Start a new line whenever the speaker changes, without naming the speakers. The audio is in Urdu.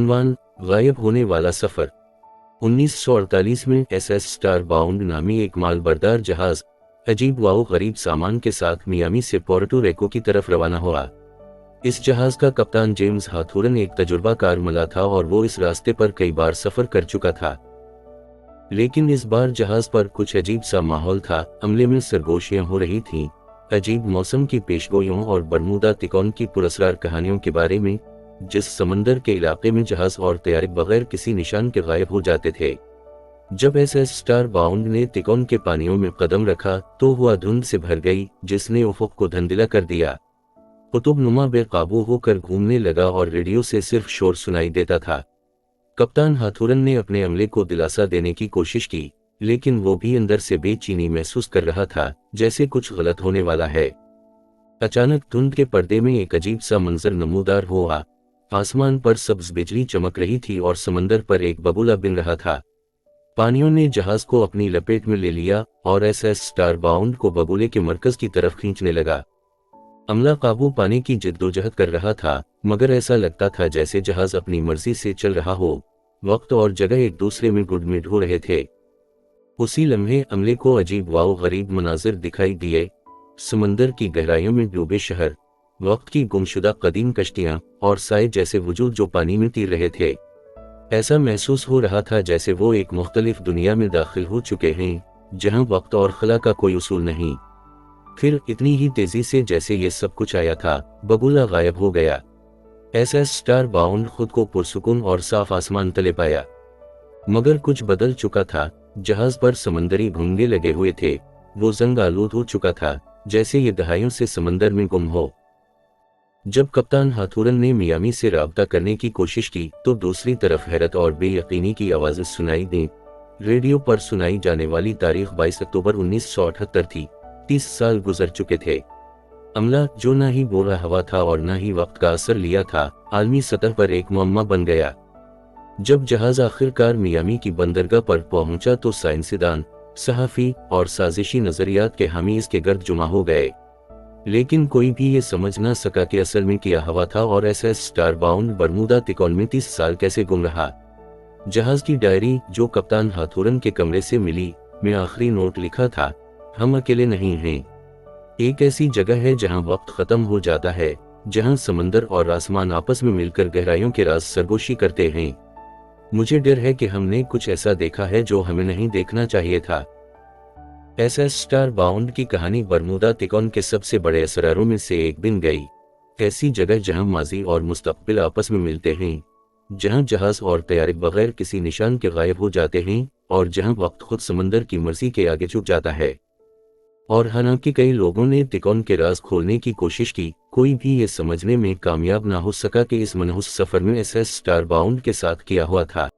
عنوان: غائب ہونے والا سفر۔ 1948 میں SS اسٹار باؤنڈ نامی ایک مال بردار جہاز عجیب و غریب سامان کے ساتھ میامی سے پورٹو ریکو کی طرف روانہ ہوا۔ اس جہاز کا کپتان جیمز ہاتھورن ایک تجربہ کار ملا تھا اور وہ اس راستے پر کئی بار سفر کر چکا تھا، لیکن اس بار جہاز پر کچھ عجیب سا ماحول تھا۔ عملے میں سرگوشیاں ہو رہی تھیں، عجیب موسم کی پیشگوئیوں اور برمودا تکون کی پراسرار کہانیوں کے بارے میں، جس سمندر کے علاقے میں جہاز اور طیارے بغیر کسی نشان کے غائب ہو جاتے تھے۔ جب SS اسٹار باؤنڈ نے تکون کے پانیوں میں قدم رکھا تو ہوا دھند سے بھر گئی، جس نے افق کو دھندلا کر دیا۔ قطب نما بے قابو ہو کر گھومنے لگا اور ریڈیو سے صرف شور سنائی دیتا تھا۔ کپتان ہاتھورن نے اپنے عملے کو دلاسا دینے کی کوشش کی، لیکن وہ بھی اندر سے بے چینی محسوس کر رہا تھا، جیسے کچھ غلط ہونے والا ہے۔ اچانک دھند کے پردے میں ایک عجیب سا منظر نمودار ہوا۔ آسمان پر سبز بجلی چمک رہی تھی اور سمندر پر ایک ببولا بن رہا تھا۔ پانیوں نے جہاز کو اپنی لپیٹ میں لے لیا اور SS اسٹار باؤنڈ کو ببولے کے مرکز کی طرف کھینچنے لگا۔ عملہ قابو پانے کی جدوجہد کر رہا تھا، مگر ایسا لگتا تھا جیسے جہاز اپنی مرضی سے چل رہا ہو۔ وقت اور جگہ ایک دوسرے میں گڈ مڈ ہو رہے تھے۔ اسی لمحے عملے کو عجیب و غریب مناظر دکھائی دیے۔ سمندر کی گہرائیوں میں ڈوبے شہر، وقت کی گمشدہ قدیم کشتیاں اور سائے جیسے وجود جو پانی میں تیر رہے تھے۔ ایسا محسوس ہو رہا تھا جیسے وہ ایک مختلف دنیا میں داخل ہو چکے ہیں، جہاں وقت اور خلا کا کوئی اصول نہیں۔ پھر اتنی ہی تیزی سے جیسے یہ سب کچھ آیا تھا، ببولا غائب ہو گیا۔ SS اسٹار باؤنڈ خود کو پرسکون اور صاف آسمان تلے پایا، مگر کچھ بدل چکا تھا۔ جہاز پر سمندری بھونگے لگے ہوئے تھے، وہ زنگ آلود ہو چکا تھا، جیسے یہ دہائیوں سے سمندر میں گم ہو۔ جب کپتان ہاتھورن نے میامی سے رابطہ کرنے کی کوشش کی تو دوسری طرف حیرت اور بے یقینی کی آوازیں سنائی دیں۔ ریڈیو پر سنائی جانے والی تاریخ 22 اکتوبر 1978 تھی۔ 30 سال گزر چکے تھے۔ عملہ جو نہ ہی بولا ہوا تھا اور نہ ہی وقت کا اثر لیا تھا، عالمی سطح پر ایک معمہ بن گیا۔ جب جہاز آخرکار میامی کی بندرگاہ پر پہنچا تو سائنسدان، صحافی اور سازشی نظریات کے حامی اس کے گرد جمع ہو گئے، لیکن کوئی بھی یہ سمجھ نہ سکا کہ اصل میں کیا ہوا تھا اور SS اسٹار باؤنڈ برمودا تکون میں 30 سال کیسے گم رہا۔ جہاز کی ڈائری جو کپتان ہاتھورن کے کمرے سے ملی، میں آخری نوٹ لکھا تھا: ہم اکیلے نہیں ہیں۔ ایک ایسی جگہ ہے جہاں وقت ختم ہو جاتا ہے، جہاں سمندر اور آسمان آپس میں مل کر گہرائیوں کے راز سرگوشی کرتے ہیں۔ مجھے ڈر ہے کہ ہم نے کچھ ایسا دیکھا ہے جو ہمیں نہیں دیکھنا چاہیے تھا۔ SS اسٹار باؤنڈ کی کہانی برمودا تکون کے سب سے بڑے اسراروں میں سے ایک بن گئی۔ ایسی جگہ جہاں ماضی اور مستقبل آپس میں ملتے ہیں، جہاں جہاز اور طیارے بغیر کسی نشان کے غائب ہو جاتے ہیں، اور جہاں وقت خود سمندر کی مرضی کے آگے جھک جاتا ہے۔ اور حالانکہ کئی لوگوں نے تکون کے راز کھولنے کی کوشش کی، کوئی بھی یہ سمجھنے میں کامیاب نہ ہو سکا کہ اس منحوس سفر میں SS اسٹار باؤنڈ کے ساتھ کیا ہوا تھا۔